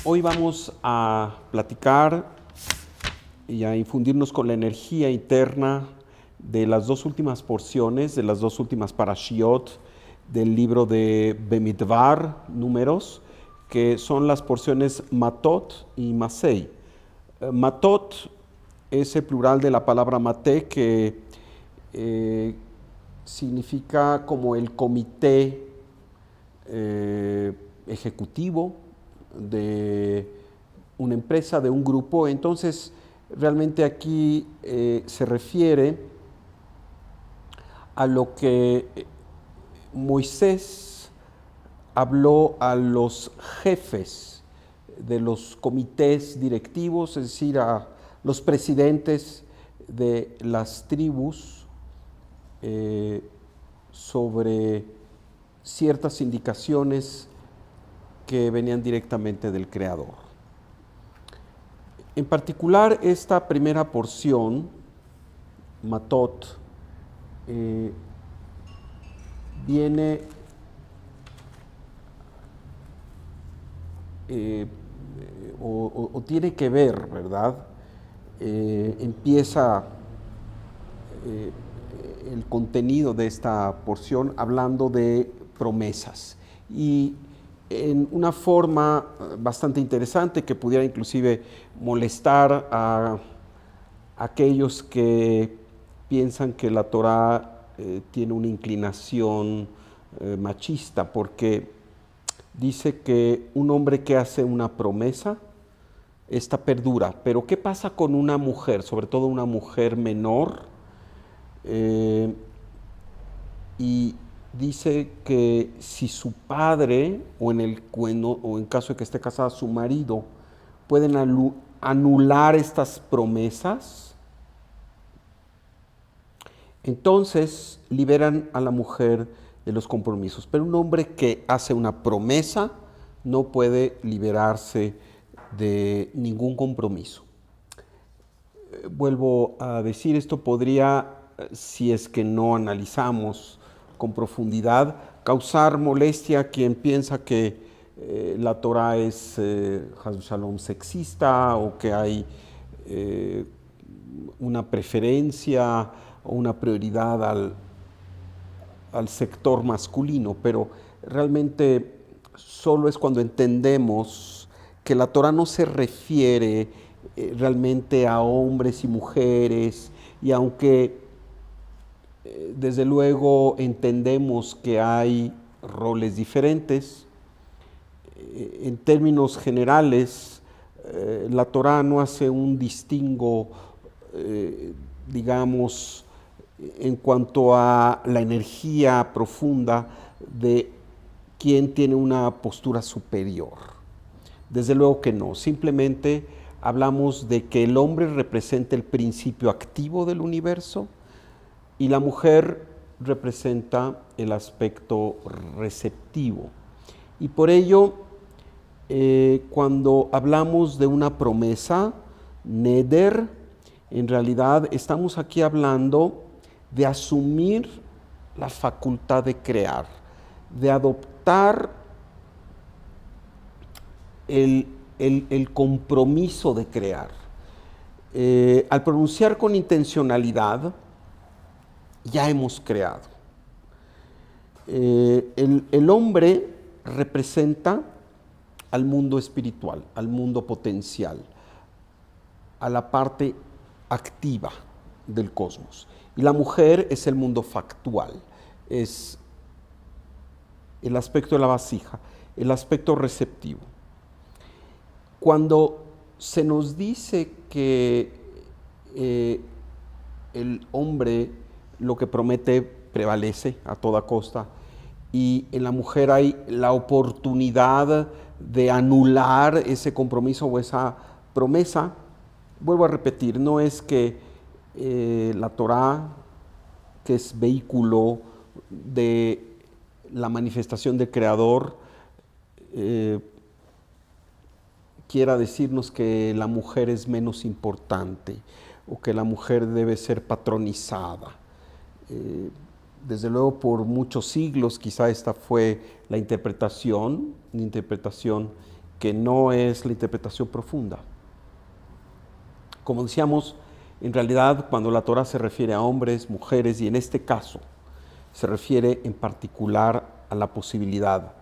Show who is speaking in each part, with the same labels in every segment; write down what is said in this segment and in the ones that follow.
Speaker 1: Hoy vamos a platicar y a infundirnos con la energía interna de las dos últimas porciones, de las dos últimas parashiot del libro de Bemidbar, Números, que son las porciones Matot y Masei. Matot es el plural de la palabra Mate, que significa como el comité ejecutivo de una empresa, de un grupo. Entonces, realmente aquí se refiere a lo que Moisés habló a los jefes de los comités directivos, es decir, a los presidentes de las tribus, sobre ciertas indicaciones que venían directamente del Creador. En particular, esta primera porción, Matot, viene o tiene que ver, ¿verdad? Empieza el contenido de esta porción hablando de promesas y en una forma bastante interesante que pudiera inclusive molestar a aquellos que piensan que la Torá tiene una inclinación machista, porque dice que un hombre que hace una promesa, esta perdura. Pero ¿qué pasa con una mujer, sobre todo una mujer menor? Y dice que si su padre, o en caso de que esté casada, su marido, pueden anular estas promesas, entonces liberan a la mujer de los compromisos. Pero un hombre que hace una promesa no puede liberarse de ningún compromiso. Vuelvo a decir, esto podría, si es que no analizamos con profundidad, causar molestia a quien piensa que la Torá es Shalom sexista, o que hay una preferencia o una prioridad al sector masculino, pero realmente solo es cuando entendemos que la Torá no se refiere realmente a hombres y mujeres, y aunque desde luego entendemos que hay roles diferentes, en términos generales la Torá no hace un distingo, digamos, en cuanto a la energía profunda de quien tiene una postura superior. Desde luego que no, simplemente hablamos de que el hombre representa el principio activo del universo y la mujer representa el aspecto receptivo. Y por ello, cuando hablamos de una promesa, neder, en realidad estamos aquí hablando de asumir la facultad de crear, de adoptar el compromiso de crear. Al pronunciar con intencionalidad, ya hemos creado. El hombre representa al mundo espiritual, al mundo potencial, a la parte activa del cosmos. Y la mujer es el mundo factual, es el aspecto de la vasija, el aspecto receptivo. Cuando se nos dice que el hombre lo que promete prevalece a toda costa, y en la mujer hay la oportunidad de anular ese compromiso o esa promesa, vuelvo a repetir, no es que la Torá, que es vehículo de la manifestación del Creador, quiera decirnos que la mujer es menos importante o que la mujer debe ser patronizada. Desde luego, por muchos siglos quizá esta fue la interpretación, una interpretación que no es la interpretación profunda. Como decíamos, en realidad cuando la Torah se refiere a hombres, mujeres, y en este caso se refiere en particular a la posibilidad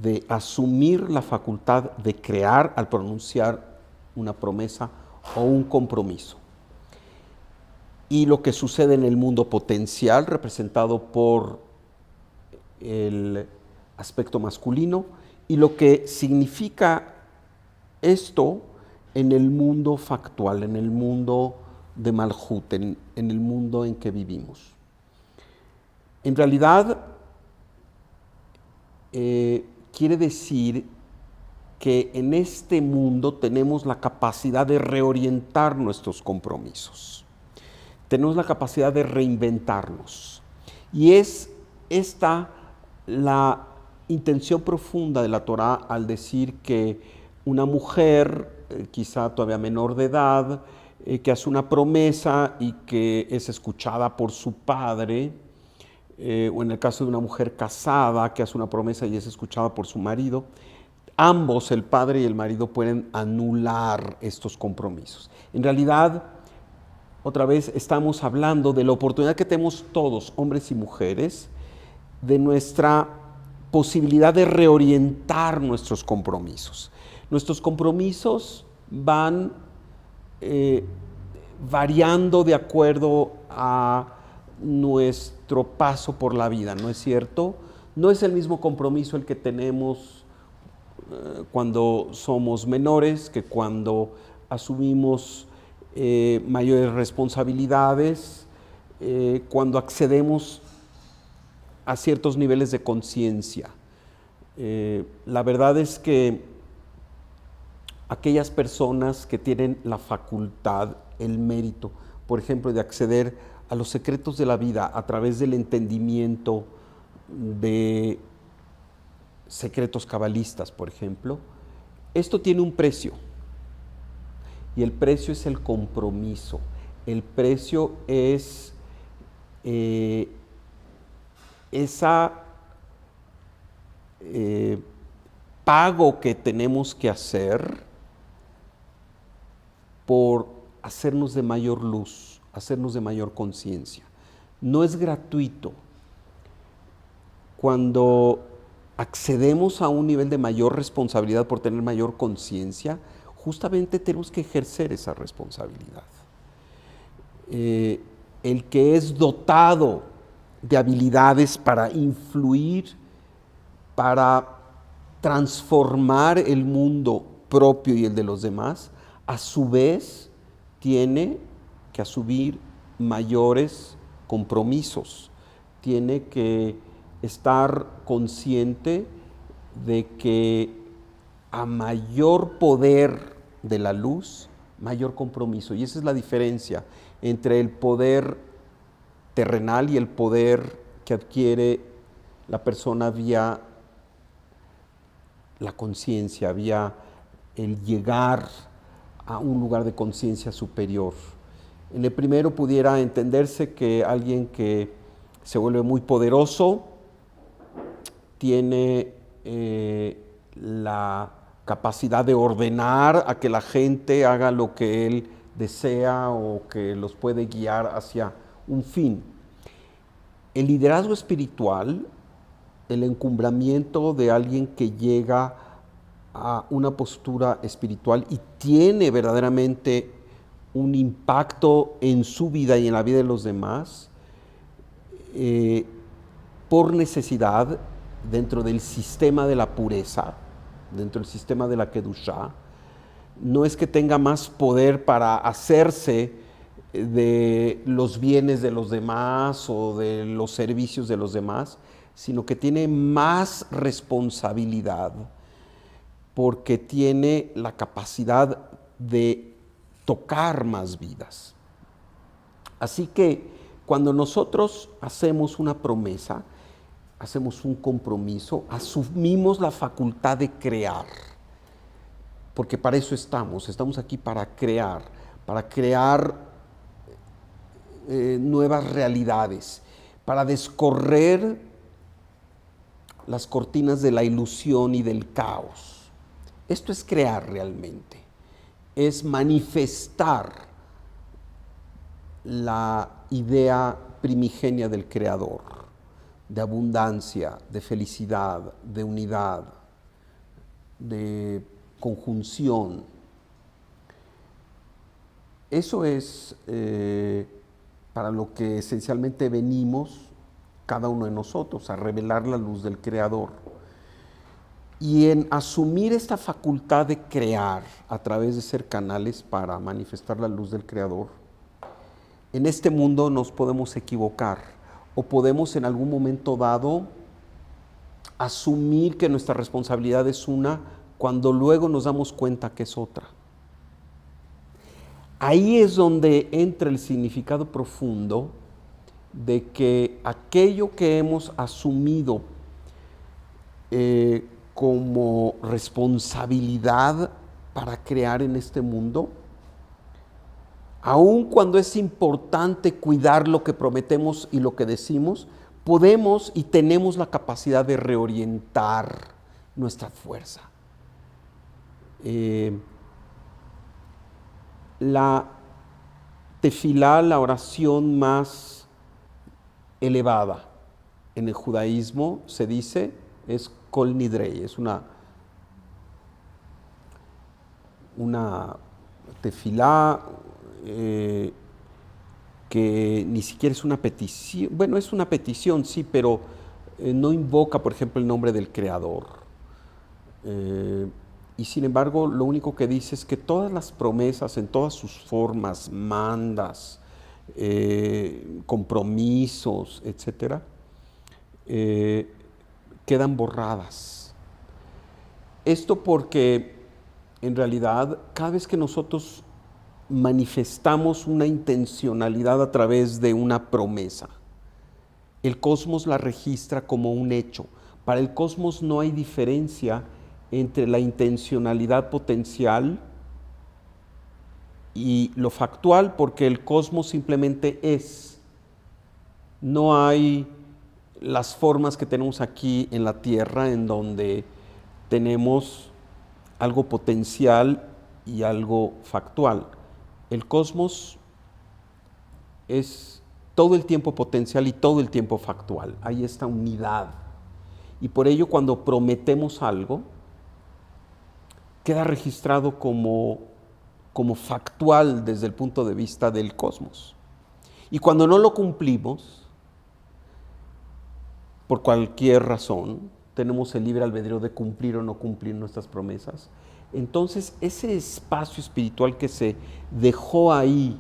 Speaker 1: de asumir la facultad de crear al pronunciar una promesa o un compromiso. Y lo que sucede en el mundo potencial, representado por el aspecto masculino, y lo que significa esto en el mundo factual, en el mundo de Malhut, en el mundo en que vivimos. En realidad, quiere decir que en este mundo tenemos la capacidad de reorientar nuestros compromisos. Tenemos la capacidad de reinventarnos. Y es esta la intención profunda de la Torah al decir que una mujer, quizá todavía menor de edad, que hace una promesa y que es escuchada por su padre, o en el caso de una mujer casada que hace una promesa y es escuchada por su marido, ambos, el padre y el marido, pueden anular estos compromisos. En realidad, otra vez estamos hablando de la oportunidad que tenemos todos, hombres y mujeres, de nuestra posibilidad de reorientar nuestros compromisos. Nuestros compromisos van variando de acuerdo a nuestro paso por la vida, ¿no es cierto? No es el mismo compromiso el que tenemos cuando somos menores que cuando asumimos mayores responsabilidades, cuando accedemos a ciertos niveles de conciencia. La verdad es que aquellas personas que tienen la facultad, el mérito, por ejemplo, de acceder a los secretos de la vida a través del entendimiento de secretos cabalistas, por ejemplo, esto tiene un precio. Y el precio es el compromiso. El precio es esa pago que tenemos que hacer por hacernos de mayor luz, hacernos de mayor conciencia. No es gratuito. Cuando accedemos a un nivel de mayor responsabilidad por tener mayor conciencia, justamente tenemos que ejercer esa responsabilidad. El que es dotado de habilidades para influir, para transformar el mundo propio y el de los demás, a su vez tiene que asumir mayores compromisos, tiene que estar consciente de que a mayor poder de la luz, mayor compromiso. Y esa es la diferencia entre el poder terrenal y el poder que adquiere la persona vía la conciencia, vía el llegar a un lugar de conciencia superior. En el primero pudiera entenderse que alguien que se vuelve muy poderoso tiene la capacidad de ordenar a que la gente haga lo que él desea o que los puede guiar hacia un fin. El liderazgo espiritual, el encumbramiento de alguien que llega a una postura espiritual y tiene verdaderamente un impacto en su vida y en la vida de los demás, por necesidad, dentro del sistema de la pureza, dentro del sistema de la Kedushá, no es que tenga más poder para hacerse de los bienes de los demás o de los servicios de los demás, sino que tiene más responsabilidad porque tiene la capacidad de tocar más vidas. Así que cuando nosotros hacemos una promesa, hacemos un compromiso, asumimos la facultad de crear, porque para eso estamos aquí para crear nuevas realidades, para descorrer las cortinas de la ilusión y del caos. Esto es crear realmente, es manifestar la idea primigenia del Creador, de abundancia, de felicidad, de unidad, de conjunción. Eso es para lo que esencialmente venimos cada uno de nosotros, a revelar la luz del Creador. Y en asumir esta facultad de crear a través de ser canales para manifestar la luz del Creador, en este mundo nos podemos equivocar o podemos en algún momento dado asumir que nuestra responsabilidad es una cuando luego nos damos cuenta que es otra. Ahí es donde entra el significado profundo de que aquello que hemos asumido como responsabilidad para crear en este mundo, aun cuando es importante cuidar lo que prometemos y lo que decimos, podemos y tenemos la capacidad de reorientar nuestra fuerza. La tefilá, la oración más elevada en el judaísmo, se dice, es Kol Nidrei, es una tefilá que ni siquiera es una petición, bueno, es una petición, sí, pero no invoca, por ejemplo, el nombre del Creador. Y sin embargo, lo único que dice es que todas las promesas, en todas sus formas, mandas, compromisos, etcétera, quedan borradas. Esto porque, en realidad, cada vez que nosotros manifestamos una intencionalidad a través de una promesa, el cosmos la registra como un hecho. Para el cosmos no hay diferencia entre la intencionalidad potencial y lo factual, porque el cosmos simplemente es. No hay las formas que tenemos aquí en la Tierra, en donde tenemos algo potencial y algo factual. El cosmos es todo el tiempo potencial y todo el tiempo factual. Hay esta unidad. Y por ello, cuando prometemos algo, queda registrado como factual desde el punto de vista del cosmos. Y cuando no lo cumplimos, por cualquier razón, tenemos el libre albedrío de cumplir o no cumplir nuestras promesas. Entonces, ese espacio espiritual que se dejó ahí,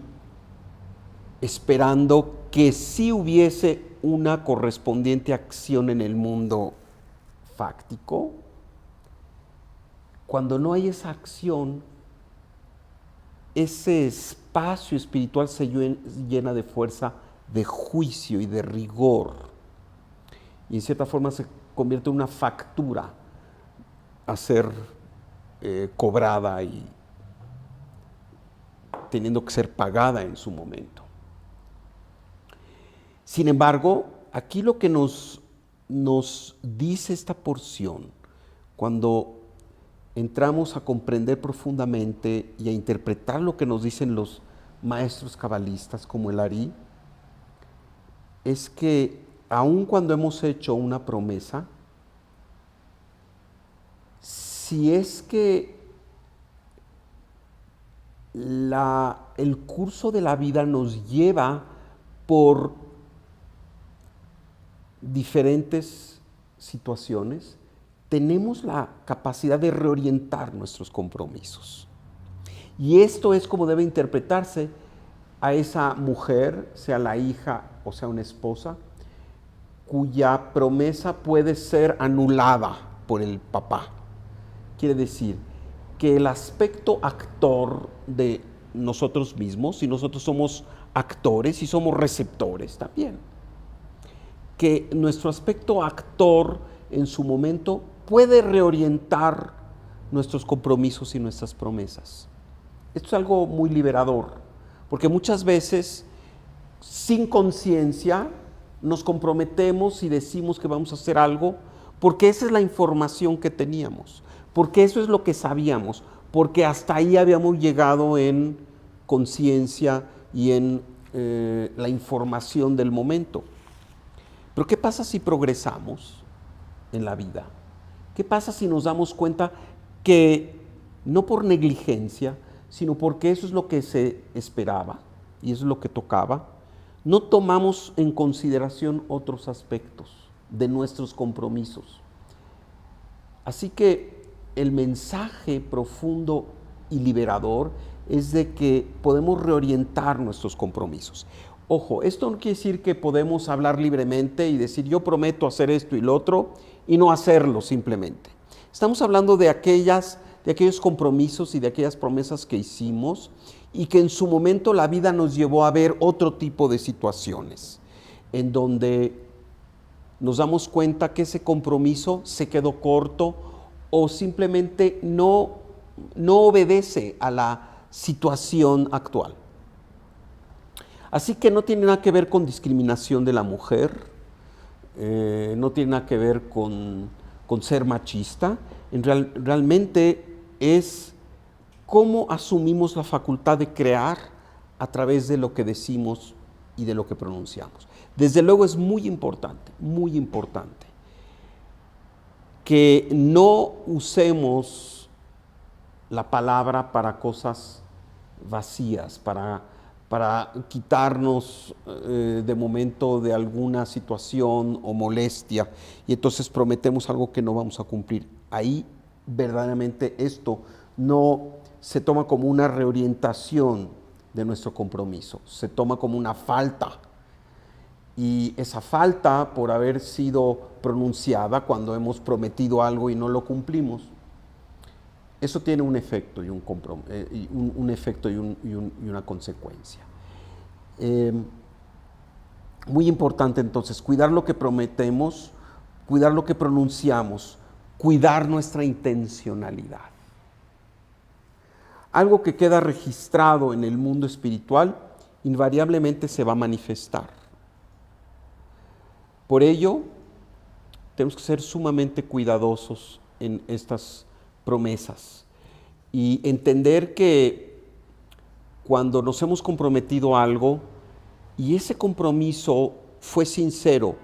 Speaker 1: esperando que sí hubiese una correspondiente acción en el mundo fáctico, cuando no hay esa acción, ese espacio espiritual se llena de fuerza de juicio y de rigor. Y en cierta forma se convierte en una factura a ser cobrada y teniendo que ser pagada en su momento. Sin embargo, aquí lo que nos dice esta porción, cuando entramos a comprender profundamente y a interpretar lo que nos dicen los maestros cabalistas como el Ari, es que aun cuando hemos hecho una promesa, si es que el curso de la vida nos lleva por diferentes situaciones, tenemos la capacidad de reorientar nuestros compromisos. Y esto es como debe interpretarse a esa mujer, sea la hija o sea una esposa, cuya promesa puede ser anulada por el papá. Quiere decir que el aspecto actor de nosotros mismos, si nosotros somos actores y somos receptores también, que nuestro aspecto actor en su momento puede reorientar nuestros compromisos y nuestras promesas. Esto es algo muy liberador, porque muchas veces, sin conciencia, nos comprometemos y decimos que vamos a hacer algo, porque esa es la información que teníamos. porque eso es lo que sabíamos, porque hasta ahí habíamos llegado en conciencia y en la información del momento. Pero ¿qué pasa si progresamos en la vida? ¿Qué pasa si nos damos cuenta que no por negligencia, sino porque eso es lo que se esperaba y eso es lo que tocaba, no tomamos en consideración otros aspectos de nuestros compromisos? Así que el mensaje profundo y liberador es de que podemos reorientar nuestros compromisos. Ojo, esto no quiere decir que podemos hablar libremente y decir yo prometo hacer esto y lo otro y no hacerlo simplemente. Estamos hablando de aquellos compromisos y de aquellas promesas que hicimos y que en su momento la vida nos llevó a ver otro tipo de situaciones en donde nos damos cuenta que ese compromiso se quedó corto o simplemente no obedece a la situación actual. Así que no tiene nada que ver con discriminación de la mujer, no tiene nada que ver con ser machista, realmente es cómo asumimos la facultad de crear a través de lo que decimos y de lo que pronunciamos. Desde luego es muy importante que no usemos la palabra para cosas vacías, para quitarnos de momento de alguna situación o molestia y entonces prometemos algo que no vamos a cumplir. Ahí verdaderamente esto no se toma como una reorientación de nuestro compromiso, se toma como una falta. Y esa falta por haber sido pronunciada cuando hemos prometido algo y no lo cumplimos, eso tiene un efecto y una consecuencia. Muy importante entonces cuidar lo que prometemos, cuidar lo que pronunciamos, cuidar nuestra intencionalidad. Algo que queda registrado en el mundo espiritual invariablemente se va a manifestar. Por ello, tenemos que ser sumamente cuidadosos en estas promesas y entender que cuando nos hemos comprometido a algo y ese compromiso fue sincero,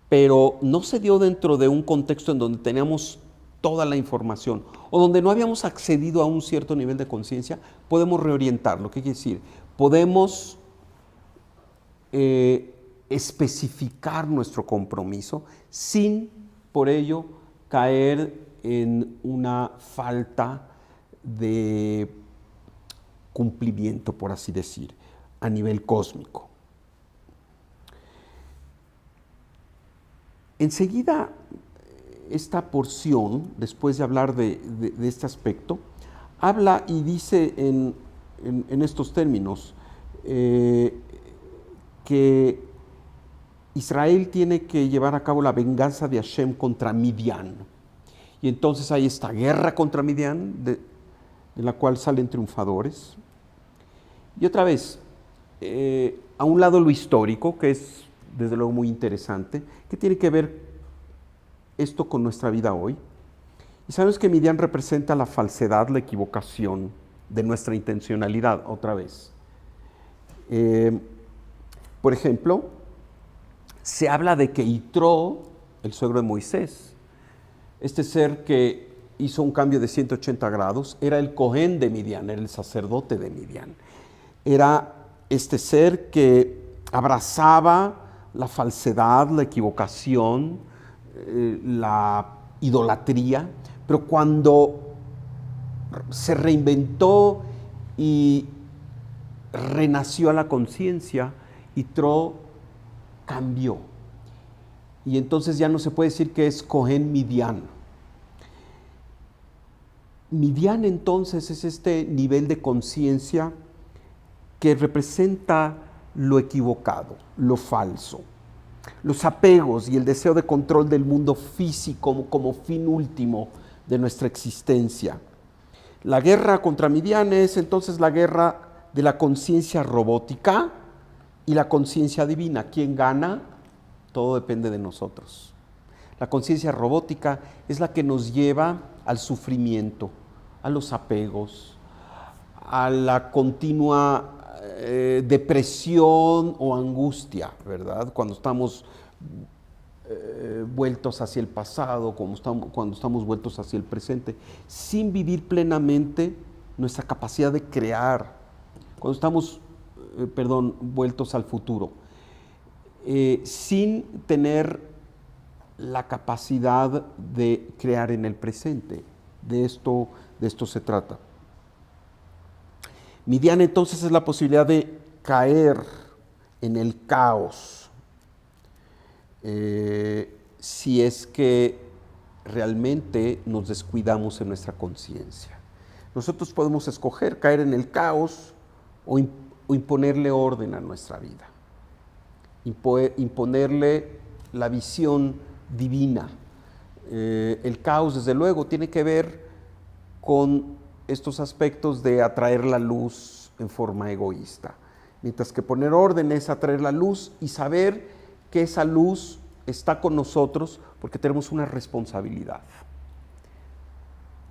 Speaker 1: pero no se dio dentro de un contexto en donde teníamos toda la información o donde no habíamos accedido a un cierto nivel de conciencia, podemos reorientarlo. ¿Qué quiere decir? Podemos especificar nuestro compromiso sin por ello caer en una falta de cumplimiento, por así decir, a nivel cósmico. Enseguida, esta porción, después de hablar de este aspecto, habla y dice en estos términos que Israel tiene que llevar a cabo la venganza de Hashem contra Midian. Y entonces hay esta guerra contra Midian, de la cual salen triunfadores. Y otra vez, a un lado lo histórico, que es desde luego muy interesante, que tiene que ver esto con nuestra vida hoy. Y sabemos que Midian representa la falsedad, la equivocación de nuestra intencionalidad, otra vez. Por ejemplo, se habla de que Yitro, el suegro de Moisés, este ser que hizo un cambio de 180 grados, era el Cohen de Midian, era el sacerdote de Midian. Era este ser que abrazaba la falsedad, la equivocación, la idolatría, pero cuando se reinventó y renació a la conciencia, Yitro cambió. Y entonces ya no se puede decir que es Cohen Midian. Midian entonces es este nivel de conciencia que representa lo equivocado, lo falso, los apegos y el deseo de control del mundo físico como fin último de nuestra existencia. La guerra contra Midian es entonces la guerra de la conciencia robótica y la conciencia divina. ¿Quién gana? Todo depende de nosotros. La conciencia robótica es la que nos lleva al sufrimiento, a los apegos, a la continua depresión o angustia, ¿verdad? Cuando estamos vueltos hacia el pasado, cuando estamos vueltos hacia el presente, sin vivir plenamente nuestra capacidad de crear, cuando estamos, vueltos al futuro, sin tener la capacidad de crear en el presente. De esto se trata. Midian entonces es la posibilidad de caer en el caos, si es que realmente nos descuidamos en nuestra conciencia. Nosotros podemos escoger caer en el caos o imponerle orden a nuestra vida, imponerle la visión divina. El caos, desde luego, tiene que ver con estos aspectos de atraer la luz en forma egoísta, mientras que poner orden es atraer la luz y saber que esa luz está con nosotros porque tenemos una responsabilidad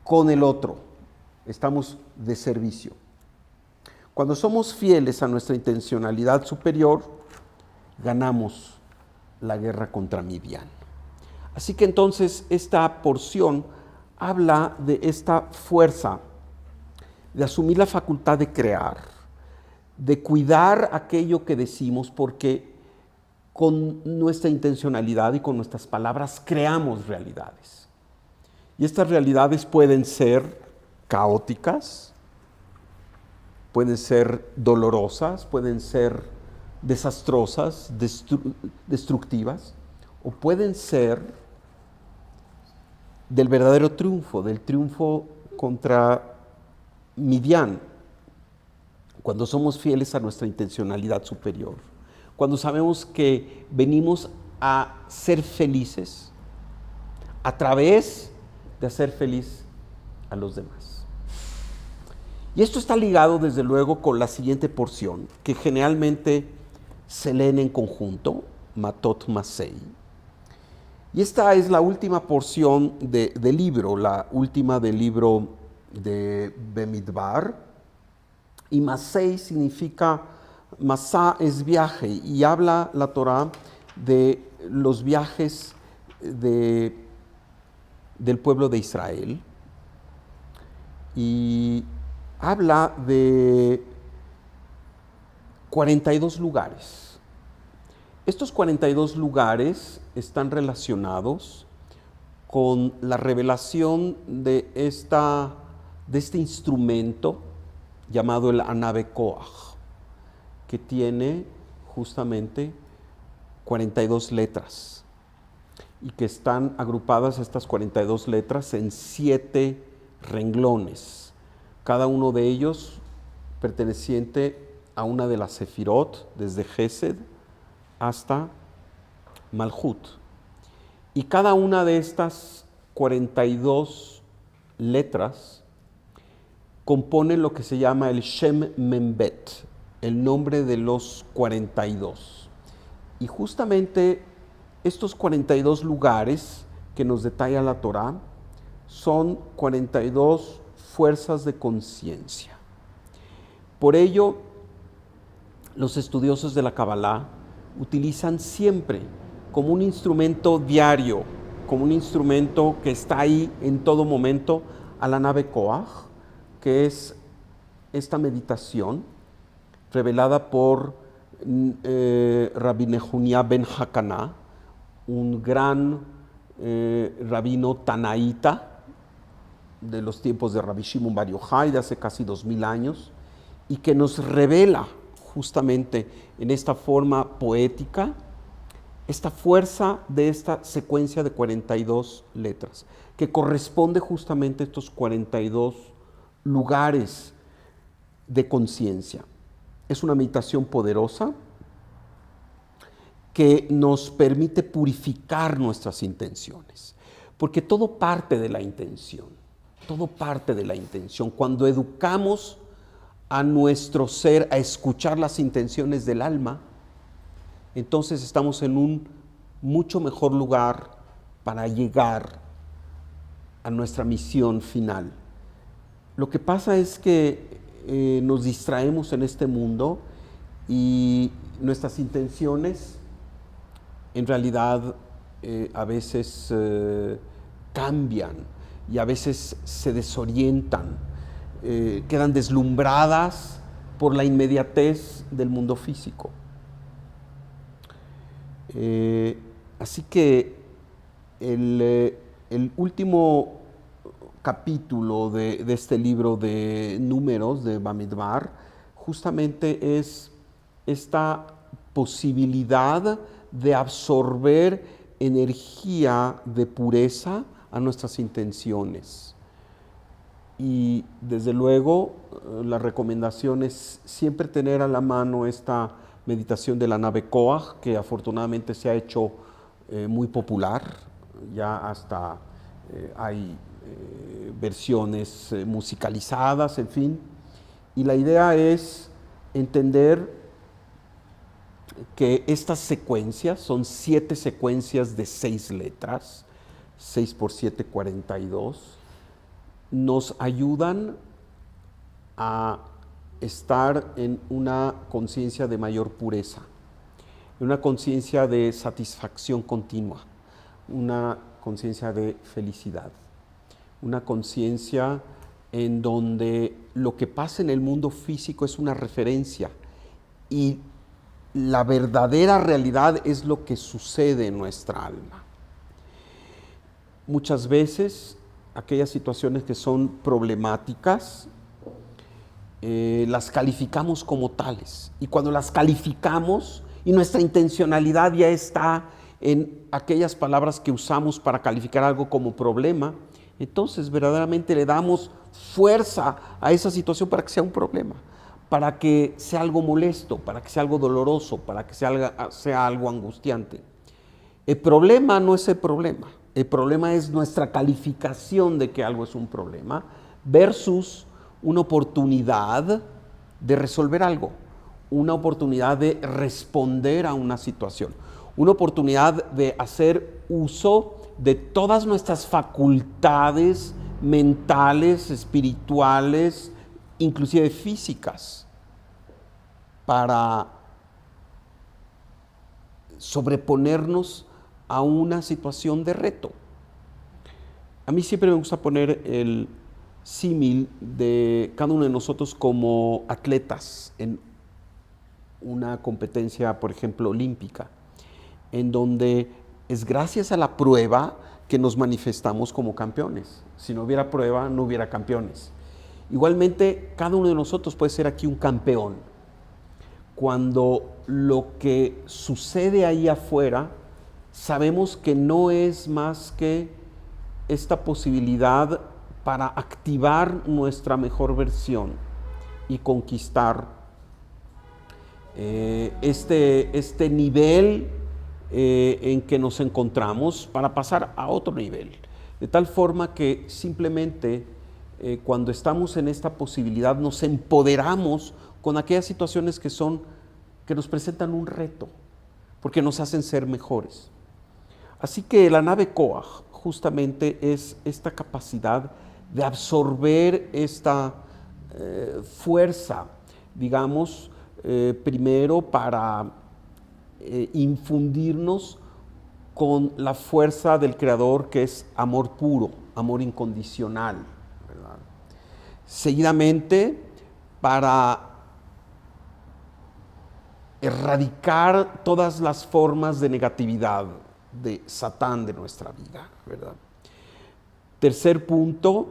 Speaker 1: con el otro, estamos de servicio. Cuando somos fieles a nuestra intencionalidad superior, ganamos la guerra contra Midian. Así que entonces esta porción habla de esta fuerza, de asumir la facultad de crear, de cuidar aquello que decimos, porque con nuestra intencionalidad y con nuestras palabras creamos realidades. Y estas realidades pueden ser caóticas, pueden ser dolorosas, pueden ser desastrosas, destructivas, o pueden ser del verdadero triunfo, del triunfo contra Midian, cuando somos fieles a nuestra intencionalidad superior, cuando sabemos que venimos a ser felices a través de hacer feliz a los demás. Y esto está ligado desde luego con la siguiente porción, que generalmente se leen en conjunto, Matot Masei. Y esta es la última porción del libro, la última del libro de Bemidbar. Y Masei significa, Masá es viaje, y habla la Torá de los viajes del pueblo de Israel. Y habla de 42 lugares. Estos 42 lugares están relacionados con la revelación de este instrumento llamado el Anabe Koach, que tiene justamente 42 letras y que están agrupadas estas 42 letras en 7 renglones, cada uno de ellos perteneciente a una de las sefirot, desde Gesed hasta Malhut. Y cada una de estas 42 letras compone lo que se llama el Shem Membet, el nombre de los 42. Y justamente estos 42 lugares que nos detalla la Torá son 42 fuerzas de conciencia. Por ello, los estudiosos de la Kabbalah utilizan siempre como un instrumento diario, como un instrumento que está ahí en todo momento, a la Anabe Koach, que es esta meditación revelada por Rabbi Nehunia ben Hakana, un gran rabino tanaíta de los tiempos de Rabbi Shimon Bar Yochai, de hace casi 2000 años, y que nos revela justamente en esta forma poética esta fuerza de esta secuencia de 42 letras, que corresponde justamente a estos 42 lugares de conciencia. Es una meditación poderosa que nos permite purificar nuestras intenciones, porque todo parte de la intención, todo parte de la intención. Cuando educamos a nuestro ser a escuchar las intenciones del alma, entonces estamos en un mucho mejor lugar para llegar a nuestra misión final. Lo que pasa es que nos distraemos en este mundo y nuestras intenciones en realidad a veces cambian y a veces se desorientan, quedan deslumbradas por la inmediatez del mundo físico. Así que el último capítulo de este libro de Números de Bamidbar justamente es esta posibilidad de absorber energía de pureza a nuestras intenciones. Y desde luego la recomendación es siempre tener a la mano esta meditación de la nave Koach, que afortunadamente se ha hecho muy popular, ya hasta hay versiones musicalizadas, en fin. Y la idea es entender que estas secuencias son 7 secuencias de 6 letras, 6 por 7, 42, nos ayudan a estar en una conciencia de mayor pureza, en una conciencia de satisfacción continua, una conciencia de felicidad, una conciencia en donde lo que pasa en el mundo físico es una referencia y la verdadera realidad es lo que sucede en nuestra alma. Muchas veces aquellas situaciones que son problemáticas las calificamos como tales, y cuando las calificamos y nuestra intencionalidad ya está en aquellas palabras que usamos para calificar algo como problema, entonces verdaderamente le damos fuerza a esa situación para que sea un problema, para que sea algo molesto, para que sea algo doloroso, para que sea algo angustiante. El problema no es el problema es nuestra calificación de que algo es un problema versus una oportunidad de resolver algo, una oportunidad de responder a una situación, una oportunidad de hacer uso de todas nuestras facultades mentales, espirituales, inclusive físicas, para sobreponernos a una situación de reto. A mí siempre me gusta poner el símil de cada uno de nosotros como atletas en una competencia, por ejemplo, olímpica, en donde es gracias a la prueba que nos manifestamos como campeones. Si no hubiera prueba, no hubiera campeones. Igualmente, cada uno de nosotros puede ser aquí un campeón cuando lo que sucede ahí afuera sabemos que no es más que esta posibilidad para activar nuestra mejor versión y conquistar este nivel en que nos encontramos para pasar a otro nivel. De tal forma que simplemente cuando estamos en esta posibilidad nos empoderamos con aquellas situaciones que nos presentan un reto, porque nos hacen ser mejores. Así que la nave Koach justamente es esta capacidad de absorber esta fuerza, digamos, primero para infundirnos con la fuerza del Creador, que es amor puro, amor incondicional, ¿verdad? Seguidamente, para erradicar todas las formas de negatividad de Satán de nuestra vida, ¿verdad? Tercer punto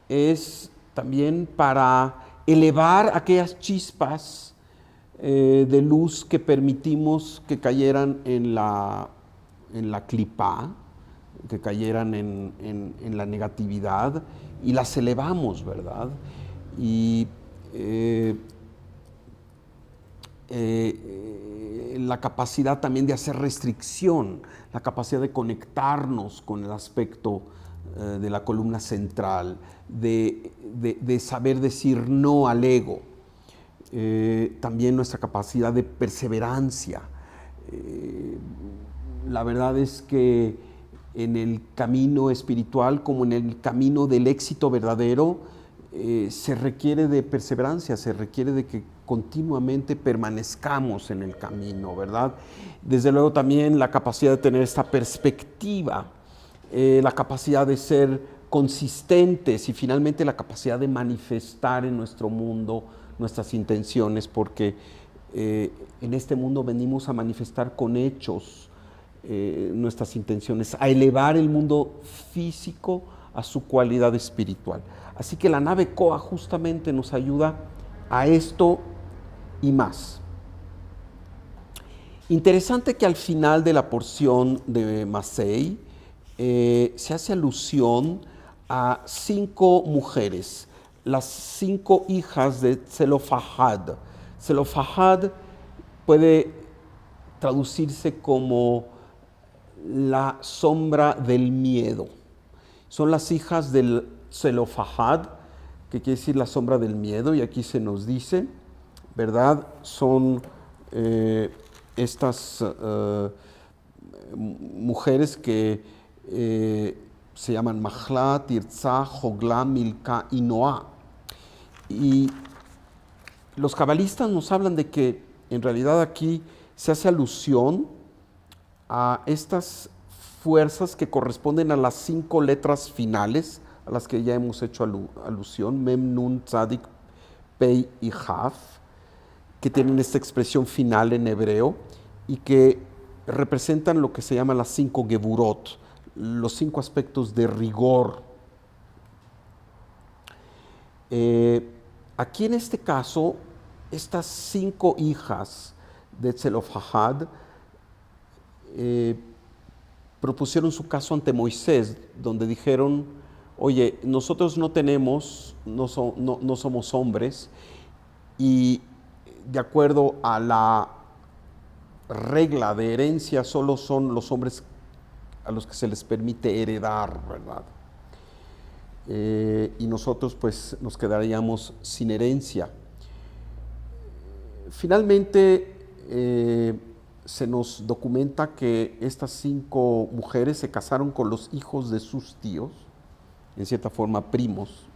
Speaker 1: es también para elevar aquellas chispas de luz que permitimos que cayeran en la clipá, que cayeran en la negatividad, y las elevamos, ¿verdad? Y la capacidad también de hacer restricción, la capacidad de conectarnos con el aspecto de la columna central, de saber decir no al ego, también nuestra capacidad de perseverancia. La verdad es que en el camino espiritual como en el camino del éxito verdadero, se requiere de perseverancia, se requiere de que continuamente permanezcamos en el camino, ¿verdad? Desde luego también la capacidad de tener esta perspectiva, la capacidad de ser consistentes y finalmente la capacidad de manifestar en nuestro mundo nuestras intenciones, porque en este mundo venimos a manifestar con hechos nuestras intenciones, a elevar el mundo físico a su cualidad espiritual. Así que la nave Koa justamente nos ayuda a esto y más. Interesante que al final de la porción de Masei se hace alusión a 5 mujeres, las 5 hijas de Zelofahad. Zelofahad puede traducirse como la sombra del miedo. Son las hijas del Zelofahad, que quiere decir la sombra del miedo, y aquí se nos dice, ¿verdad? Son estas mujeres que se llaman Mahla, Tirza, Jogla, Milka y Noah. Y los cabalistas nos hablan de que en realidad aquí se hace alusión a estas fuerzas que corresponden a las 5 letras finales a las que ya hemos hecho alusión, Mem, Nun, Tzadik, Pei y Haf, que tienen esta expresión final en hebreo y que representan lo que se llama las 5 Geburot, los 5 aspectos de rigor. Aquí en este caso, estas 5 hijas de Zelofahad propusieron su caso ante Moisés, donde dijeron: oye, nosotros no somos hombres, y de acuerdo a la regla de herencia solo son los hombres a los que se les permite heredar, ¿verdad? Y nosotros pues nos quedaríamos sin herencia. Finalmente se nos documenta que estas 5 mujeres se casaron con los hijos de sus tíos, en cierta forma primos,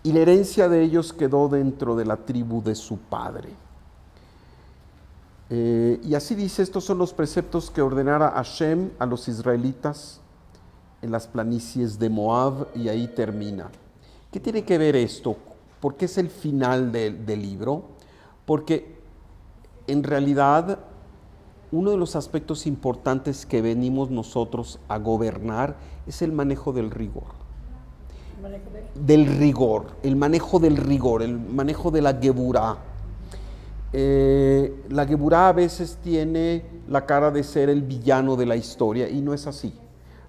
Speaker 1: y la herencia de ellos quedó dentro de la tribu de su padre. Y así dice: estos son los preceptos que ordenara Hashem a los israelitas en las planicies de Moab, y ahí termina. ¿Qué tiene que ver esto? ¿Por qué es el final del libro? Porque en realidad uno de los aspectos importantes que venimos nosotros a gobernar es el manejo del rigor. El manejo de la Geburá. La Geburá a veces tiene la cara de ser el villano de la historia, y no es así.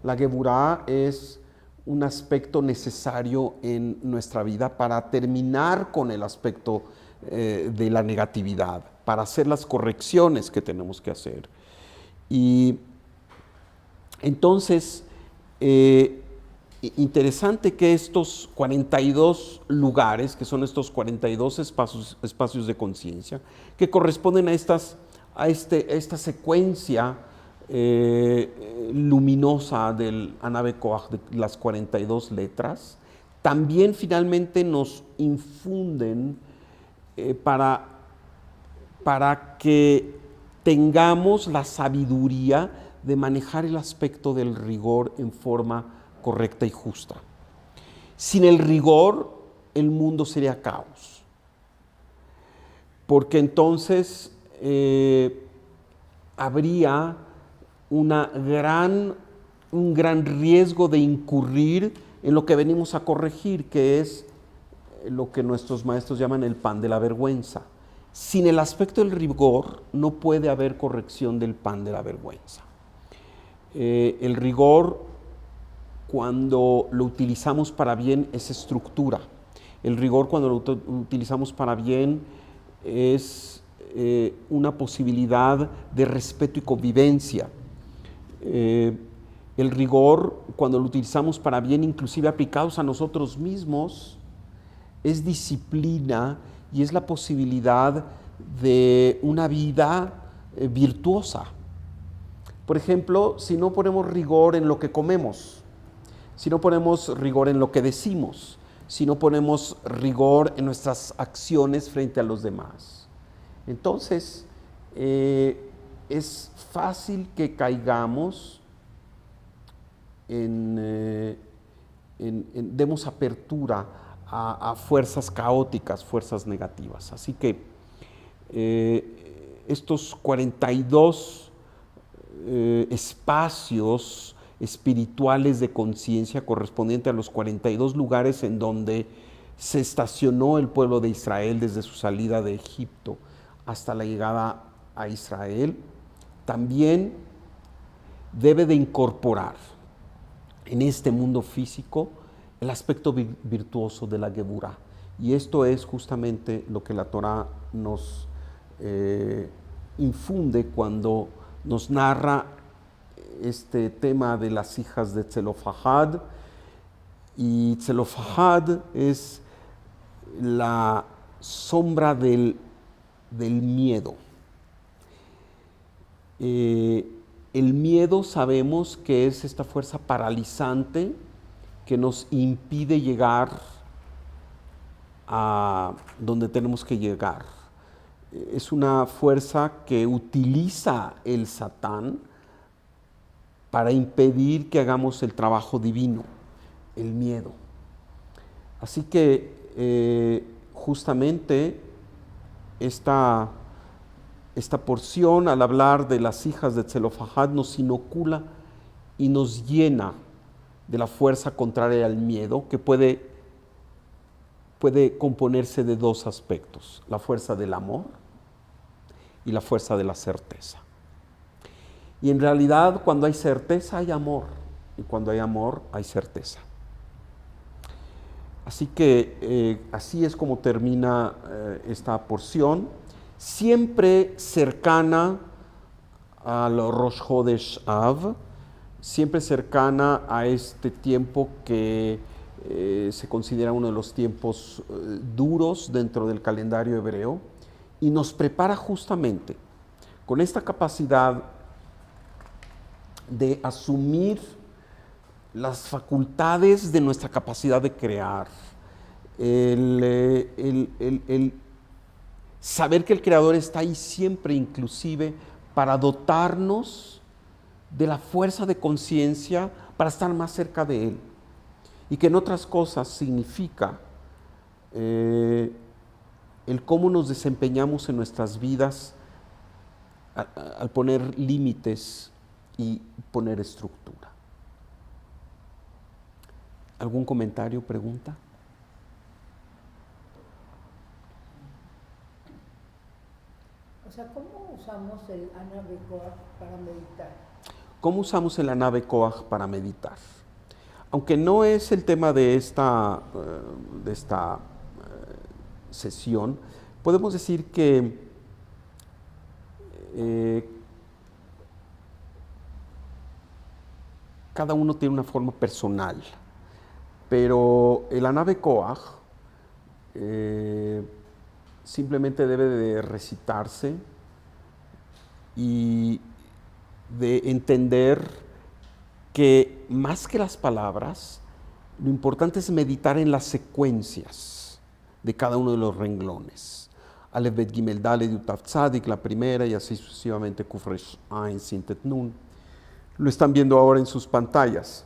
Speaker 1: La Geburá es un aspecto necesario en nuestra vida para terminar con el aspecto de la negatividad, para hacer las correcciones que tenemos que hacer. Y entonces, interesante que estos 42 lugares, que son estos 42 espacios de conciencia, que corresponden a esta secuencia luminosa del Anabe Koach, de las 42 letras, también finalmente nos infunden para que tengamos la sabiduría de manejar el aspecto del rigor en forma correcta y justa. Sin el rigor, el mundo sería caos, porque entonces habría un gran riesgo de incurrir en lo que venimos a corregir, que es lo que nuestros maestros llaman el pan de la vergüenza. Sin el aspecto del rigor no puede haber corrección del pan de la vergüenza. El rigor, cuando lo utilizamos para bien, es estructura. El rigor, cuando lo utilizamos para bien, es una posibilidad de respeto y convivencia. El rigor, cuando lo utilizamos para bien, inclusive aplicados a nosotros mismos, es disciplina y es la posibilidad de una vida virtuosa. Por ejemplo, si no ponemos rigor en lo que comemos, si no ponemos rigor en lo que decimos, si no ponemos rigor en nuestras acciones frente a los demás. Entonces, es fácil que caigamos demos apertura a fuerzas caóticas, fuerzas negativas. Así que estos 42 espacios espirituales de conciencia correspondientes a los 42 lugares en donde se estacionó el pueblo de Israel desde su salida de Egipto hasta la llegada a Israel, también debe de incorporar en este mundo físico el aspecto virtuoso de la Geburah. Y esto es justamente lo que la Torah nos infunde cuando nos narra este tema de las hijas de Tzelofahad. Y Tzelofahad es la sombra del miedo. El miedo sabemos que es esta fuerza paralizante que nos impide llegar a donde tenemos que llegar. Es una fuerza que utiliza el Satán para impedir que hagamos el trabajo divino, el miedo. Así que justamente esta porción, al hablar de las hijas de Tzelofahad, nos inocula y nos llena de la fuerza contraria al miedo, que puede componerse de dos aspectos: la fuerza del amor y la fuerza de la certeza. Y en realidad, cuando hay certeza hay amor, y cuando hay amor hay certeza. Así que así es como termina esta porción, siempre cercana al Rosh Chodesh Av, siempre cercana a este tiempo que se considera uno de los tiempos duros dentro del calendario hebreo, y nos prepara justamente con esta capacidad de asumir las facultades de nuestra capacidad de crear, el saber que el Creador está ahí siempre, inclusive para dotarnos de la fuerza de conciencia para estar más cerca de Él, y que en otras cosas significa el cómo nos desempeñamos en nuestras vidas al poner límites y poner estructura. ¿Algún comentario, pregunta?
Speaker 2: O sea, ¿cómo usamos el Anabe Koach para meditar?
Speaker 1: ¿Cómo usamos el Anabe Koach para meditar? Aunque no es el tema de esta sesión, podemos decir que cada uno tiene una forma personal, pero el Anabe Koach simplemente debe de recitarse y de entender que más que las palabras, lo importante es meditar en las secuencias de cada uno de los renglones. Aleph, Bet, Gimel, Dalet, Yud, Tav, Tzadik, la primera, y así sucesivamente, Kuf, Resh, Ain, Sin, Tet, Nun. Lo están viendo ahora en sus pantallas.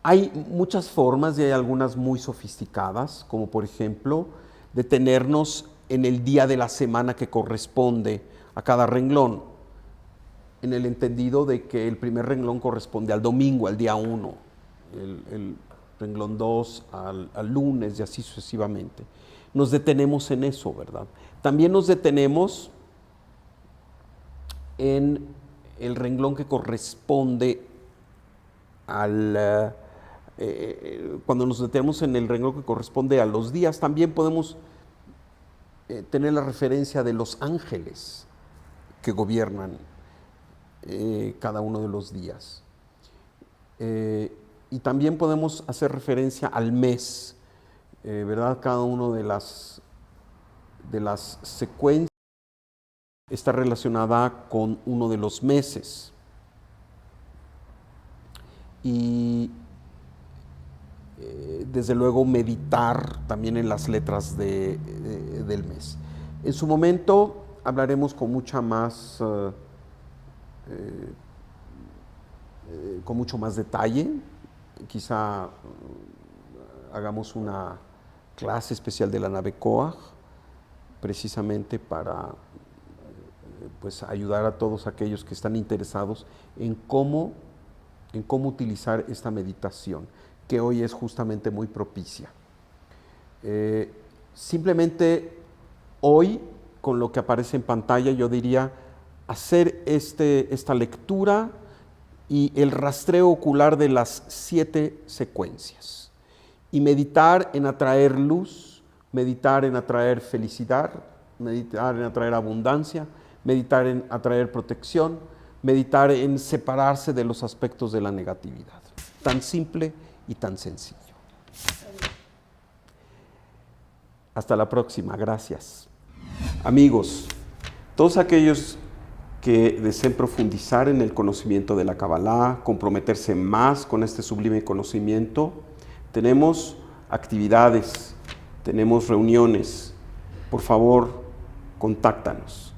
Speaker 1: Hay muchas formas y hay algunas muy sofisticadas, como por ejemplo, detenernos en el día de la semana que corresponde a cada renglón, en el entendido de que el primer renglón corresponde al domingo, al día 1, el renglón 2 al lunes, y así sucesivamente. Nos detenemos en eso, ¿verdad? También nos detenemos en el renglón que corresponde cuando nos detenemos en el renglón que corresponde a los días, también podemos tener la referencia de los ángeles que gobiernan cada uno de los días. Y también podemos hacer referencia al mes, ¿verdad? Cada uno de las secuencias está relacionada con uno de los meses. Y desde luego meditar también en las letras del mes. En su momento hablaremos con mucho más detalle. Quizá hagamos una clase especial de la nave Coag, precisamente para pues, ayudar a todos aquellos que están interesados en cómo utilizar esta meditación, que hoy es justamente muy propicia. Simplemente hoy, con lo que aparece en pantalla, yo diría hacer esta lectura y el rastreo ocular de las 7 secuencias y meditar en atraer luz, meditar en atraer felicidad, meditar en atraer abundancia, meditar en atraer protección, meditar en separarse de los aspectos de la negatividad. Tan simple y tan sencillo. Hasta la próxima, gracias. Amigos, todos aquellos que deseen profundizar en el conocimiento de la Kabbalah, comprometerse más con este sublime conocimiento, tenemos actividades, tenemos reuniones. Por favor, contáctanos.